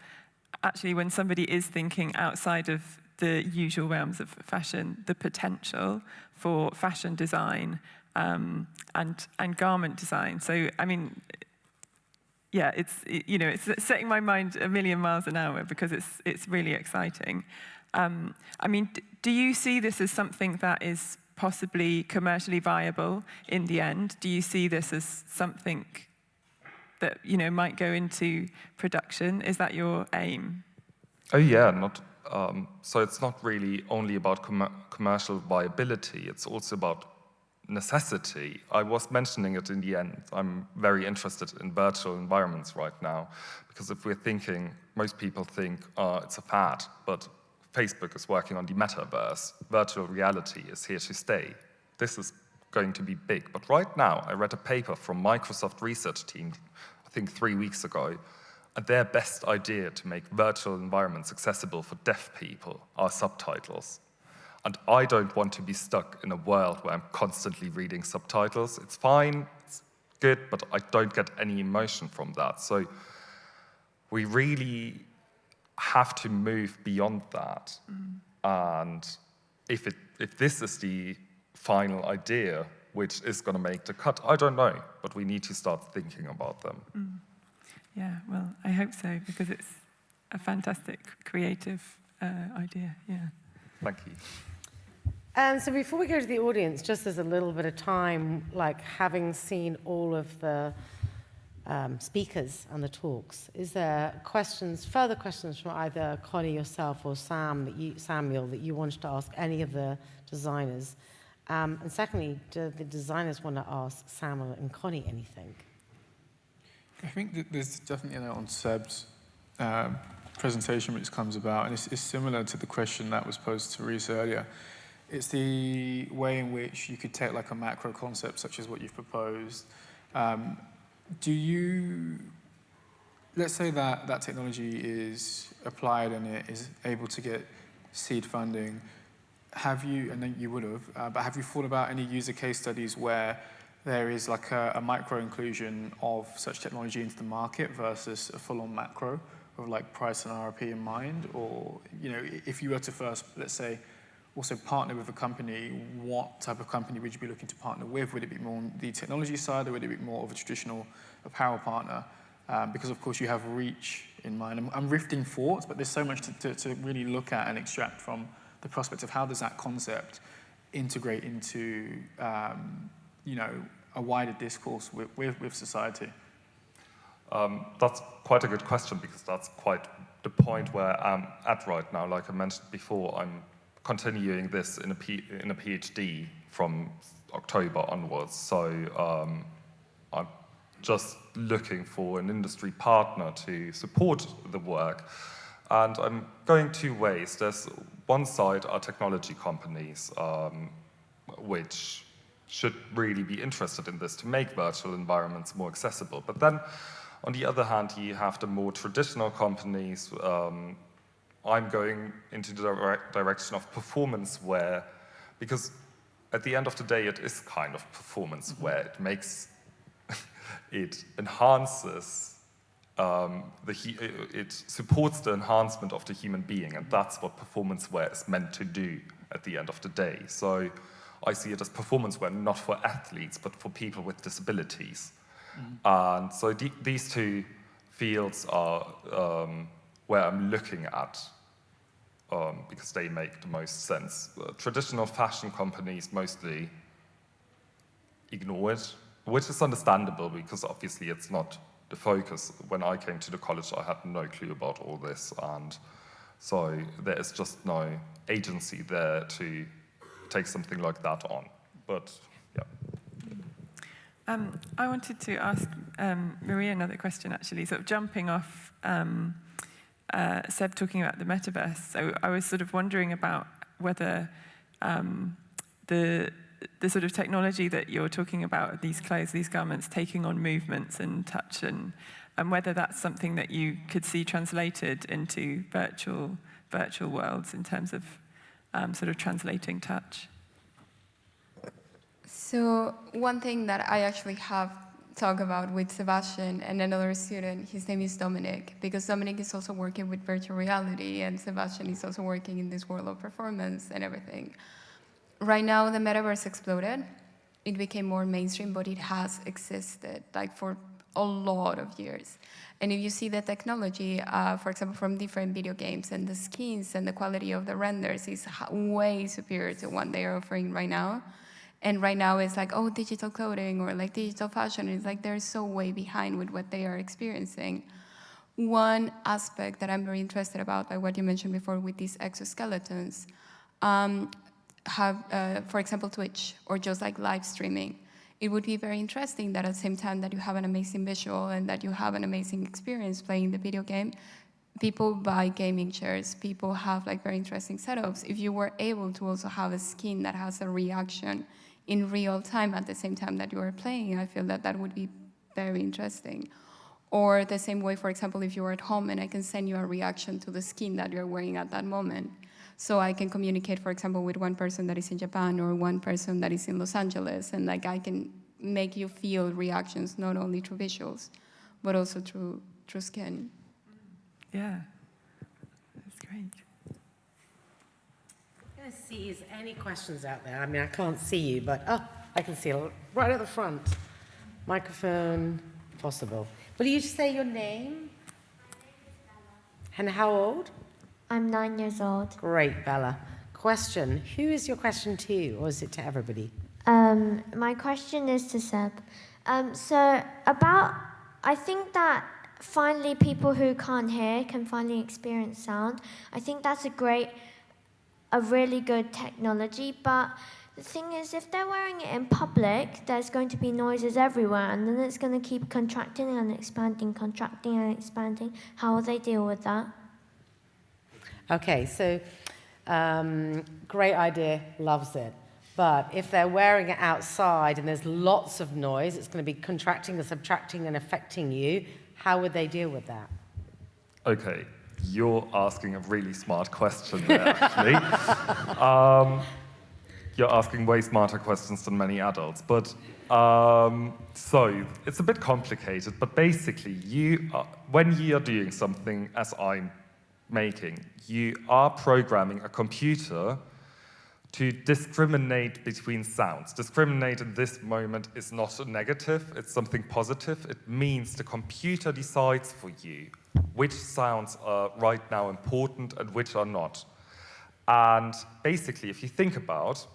actually when somebody is thinking outside of the usual realms of fashion, the potential for fashion design and garment design. So, I mean, yeah, it's setting my mind a million miles an hour because it's really exciting. I mean, do you see this as something that is possibly commercially viable in the end? Do you see this as something that might go into production? Is that your aim? Oh yeah, so it's not really only about commercial viability, it's also about necessity. I was mentioning it in the end. I'm very interested in virtual environments right now, because if we're thinking, most people think, it's a fad, but Facebook is working on the metaverse. Virtual reality is here to stay. This is going to be big. But right now, I read a paper from Microsoft research team, I think 3 weeks ago, and their best idea to make virtual environments accessible for deaf people are subtitles. And I don't want to be stuck in a world where I'm constantly reading subtitles. It's fine, it's good, but I don't get any emotion from that. So we really have to move beyond that. And if this is the final idea, which is going to make the cut, I don't know, but we need to start thinking about them. Yeah, well, I hope so, because it's a fantastic creative idea, yeah. Thank you. And so before we go to the audience, just as a little bit of time, like having seen all of the speakers and the talks, is there further questions from either Connie, yourself, or Samuel, that you wanted to ask any of the designers? And secondly, do the designers want to ask Samuel and Connie anything? I think that there's definitely a note on Seb's presentation which comes about, and it's similar to the question that was posed to Reese earlier. It's the way in which you could take like a macro concept such as what you've proposed. Let's say that technology is applied and it is able to get seed funding. And then you would have, but have you thought about any user case studies where there is like a micro inclusion of such technology into the market versus a full-on macro of like price and RRP in mind? Or, if you were to first, let's say, also partner with a company, what type of company would you be looking to partner with? Would it be more on the technology side, or would it be more of a traditional apparel partner? Because of course you have reach in mind. I'm rifting thoughts, but there's so much to really look at and extract from the prospect of how does that concept integrate into, a wider discourse with society. That's quite a good question, because that's quite the point where I'm at right now. Like I mentioned before, I'm continuing this in a PhD from October onwards. So I'm just looking for an industry partner to support the work. And I'm going two ways. There's one side are technology companies, which should really be interested in this to make virtual environments more accessible. But then, on the other hand, you have the more traditional companies. I'm going into the direction of performance wear, because at the end of the day, it is kind of performance wear. It makes, it enhances, it supports the enhancement of the human being, and that's what performance wear is meant to do at the end of the day. So I see it as performance wear, not for athletes, but for people with disabilities. And so these two fields are where I'm looking at, because they make the most sense. Traditional fashion companies mostly ignore it, which is understandable, because obviously it's not the focus. When I came to the college, I had no clue about all this, and So there is just no agency there to take something like that on. But yeah. I wanted to ask Maria another question, actually, sort of jumping off Seb talking about the metaverse. So I was sort of wondering about whether the sort of technology that you're talking about, these clothes, these garments, taking on movements and touch, and whether that's something that you could see translated into virtual worlds in terms of sort of translating touch. So one thing that I actually have talked about with Sebastian and another student, his name is Dominic, because Dominic is also working with virtual reality and Sebastian is also working in this world of performance and everything. Right now, the metaverse exploded. It became more mainstream, but it has existed like for a lot of years. And if you see the technology, for example, from different video games and the skins and the quality of the renders is way superior to what they are offering right now. And right now it's like, oh, digital clothing or like digital fashion. It's like they're so way behind with what they are experiencing. One aspect that I'm very interested about, like what you mentioned before with these exoskeletons, have, for example, Twitch or just like live streaming. It would be very interesting that at the same time that you have an amazing visual and that you have an amazing experience playing the video game, people buy gaming chairs, people have like very interesting setups. If you were able to also have a skin that has a reaction in real time at the same time that you are playing, I feel that that would be very interesting. Or the same way, for example, if you are at home and I can send you a reaction to the skin that you're wearing at that moment. So I can communicate, for example, with one person that is in Japan or one person that is in Los Angeles, and like I can make you feel reactions not only through visuals, but also through skin. Yeah, that's great. I'm going to see is any questions out there. I mean, I can't see you, but I can see it right at the front. Microphone, possible. Will you just say your name? And how old? I'm 9 years old. Great, Bella. Question, who is your question to, or is it to everybody? My question is to Seb. I think that finally people who can't hear can finally experience sound. I think that's a really good technology, but the thing is, if they're wearing it in public, there's going to be noises everywhere, and then it's going to keep contracting and expanding, contracting and expanding. How will they deal with that? Okay, so great idea, loves it. But if they're wearing it outside and there's lots of noise, it's going to be contracting and subtracting and affecting you. How would they deal with that? Okay, you're asking a really smart question there, actually. You're asking way smarter questions than many adults. But so it's a bit complicated, but basically, when you are doing something as I'm making, you are programming a computer to discriminate between sounds. Discriminate in this moment is not a negative, it's something positive. It means the computer decides for you which sounds are right now important and which are not. And basically, if you think about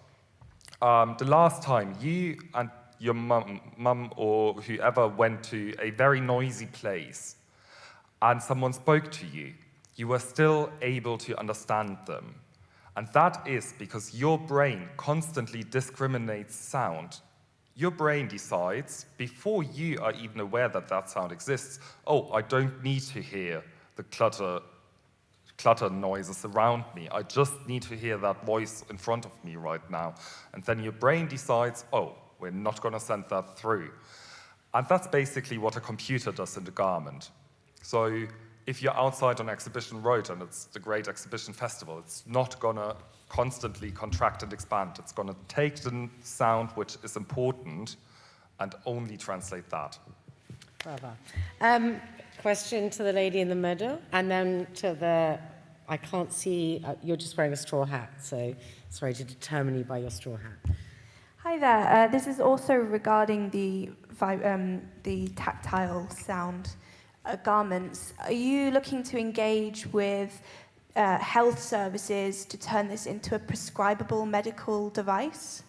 the last time you and your mum or whoever went to a very noisy place and someone spoke to you, you were still able to understand them. And that is because your brain constantly discriminates sound. Your brain decides, before you are even aware that that sound exists, oh, I don't need to hear the clutter noises around me. I just need to hear that voice in front of me right now. And then your brain decides, oh, we're not going to send that through. And that's basically what a computer does in the garment. So if you're outside on Exhibition Road and it's the Great Exhibition Festival, it's not going to constantly contract and expand. It's going to take the sound which is important and only translate that. Bravo. Question to the lady in the middle, and then to the, I can't see, you're just wearing a straw hat, so sorry to determine you by your straw hat. Hi there. This is also regarding the tactile sound garments. Are you looking to engage with health services to turn this into a prescribable medical device?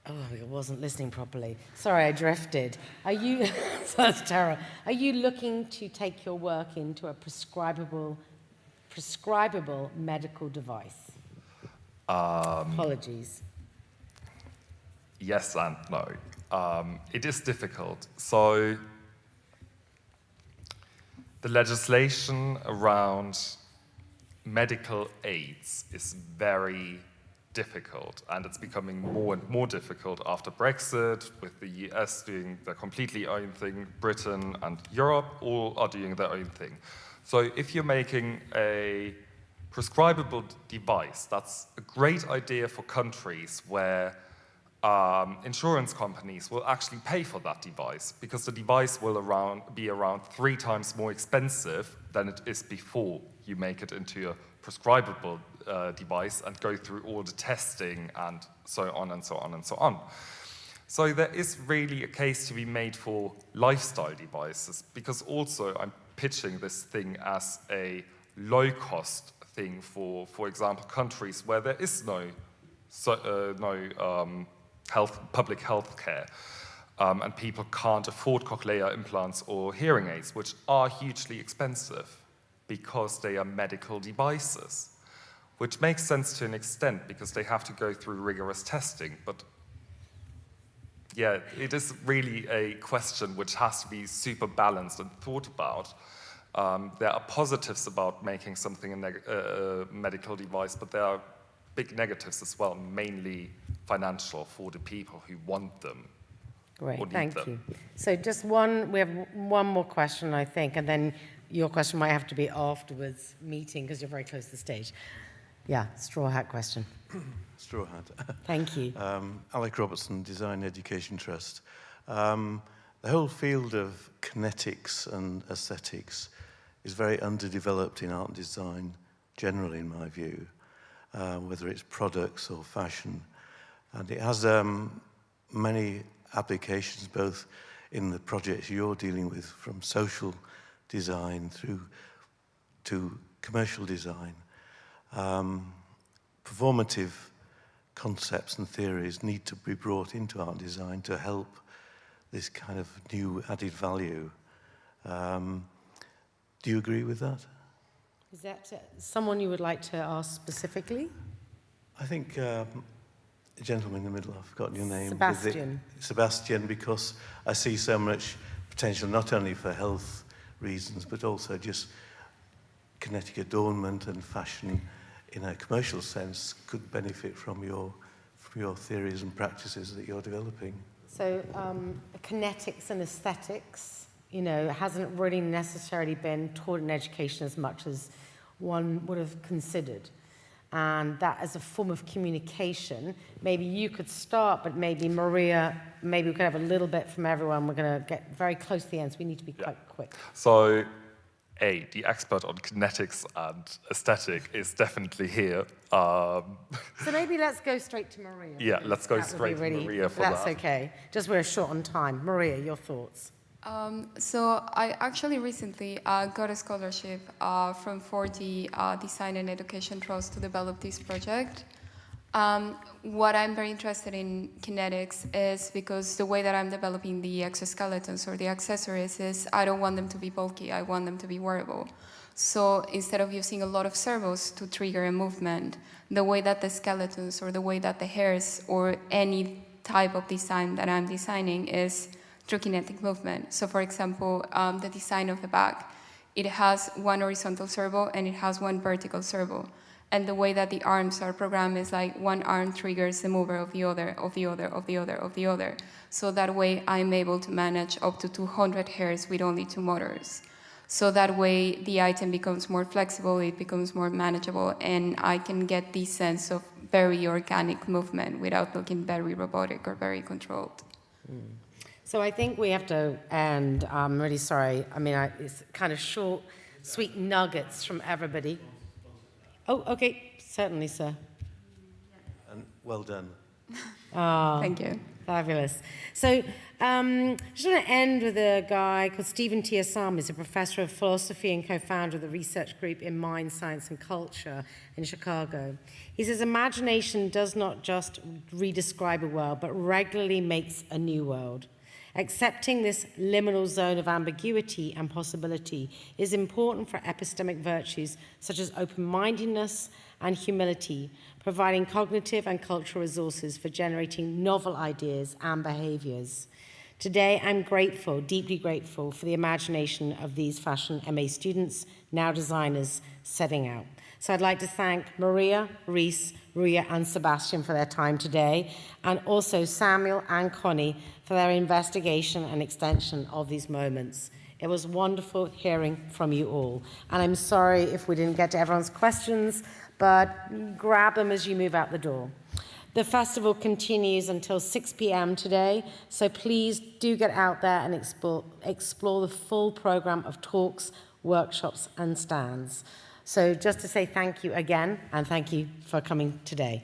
Oh, I wasn't listening properly. Sorry, I drifted. Are you, that's terrible. Are you looking to take your work into a prescribable medical device? Apologies. Yes and no. It is difficult. So the legislation around medical aids is very difficult, and it's becoming more and more difficult after Brexit, with the US doing their completely own thing, Britain and Europe all are doing their own thing. So if you're making a prescribable device, that's a great idea for countries where insurance companies will actually pay for that device, because the device will be around 3 times more expensive than it is before you make it into a prescribable device and go through all the testing and so on and so on and so on. So there is really a case to be made for lifestyle devices, because also I'm pitching this thing as a low-cost thing for example, countries where there is no public health care, and people can't afford cochlear implants or hearing aids, which are hugely expensive because they are medical devices, which makes sense to an extent because they have to go through rigorous testing. But yeah, it is really a question which has to be super balanced and thought about. There are positives about making something a medical device, but there are big negatives as well, mainly financial for the people who want them. Great, thank you. So we have one more question, I think, and then your question might have to be afterwards meeting, because you're very close to the stage. Yeah, straw hat question. Straw hat. Thank you. Alec Robertson, Design Education Trust. The whole field of kinetics and aesthetics is very underdeveloped in art and design, generally, in my view, whether it's products or fashion. And it has many applications, both in the projects you're dealing with, from social design through to commercial design. Performative concepts and theories need to be brought into art design to help this kind of new added value. Do you agree with that? Is that someone you would like to ask specifically? I think the gentleman in the middle, I've forgotten your name. Sebastian. Sebastian, because I see so much potential not only for health reasons, but also just kinetic adornment and fashion in a commercial sense could benefit from your theories and practices that you're developing. So kinetics and aesthetics, hasn't really necessarily been taught in education as much as one would have considered. And that as a form of communication, maybe you could start, but maybe Maria, maybe we could have a little bit from everyone. We're going to get very close to the end, so we need to be quite quick. So, the expert on kinetics and aesthetic is definitely here. So maybe let's go straight to Maria. Yeah, let's go straight to Maria for that. That's okay. Just we're short on time. Maria, your thoughts? So I actually recently got a scholarship from 40 Design and Education Trust to develop this project. What I'm very interested in kinetics is because the way that I'm developing the exoskeletons or the accessories is I don't want them to be bulky, I want them to be wearable. So instead of using a lot of servos to trigger a movement, the way that the skeletons or the way that the hairs or any type of design that I'm designing is through kinetic movement. So for example, the design of the bag, it has one horizontal servo and it has one vertical servo. And the way that the arms are programmed is like one arm triggers the mover of the other, of the other, of the other, of the other. So that way I'm able to manage up to 200 hairs with only 2 motors. So that way the item becomes more flexible, it becomes more manageable, and I can get this sense of very organic movement without looking very robotic or very controlled. So I think we have to end. I'm really sorry. I mean, it's kind of short, sweet nuggets from everybody. Oh, okay. Certainly, sir. And well done. Oh, Thank you. fabulous. So I just want to end with a guy called Stephen T. Assam. He's a professor of philosophy and co-founder of the research group in Mind, Science and Culture in Chicago. He says, imagination does not just redescribe a world, but regularly makes a new world. Accepting this liminal zone of ambiguity and possibility is important for epistemic virtues such as open-mindedness and humility, providing cognitive and cultural resources for generating novel ideas and behaviors. Today, I'm grateful, deeply grateful, for the imagination of these Fashion MA students, now designers, setting out. So I'd like to thank Maria, Reese, Ruya, and Sebastian for their time today, and also Samuel and Connie for their investigation and extension of these moments. It was wonderful hearing from you all. And I'm sorry if we didn't get to everyone's questions, but grab them as you move out the door. The festival continues until 6 p.m. today, so please do get out there and explore the full program of talks, workshops, and stands. So just to say thank you again, and thank you for coming today.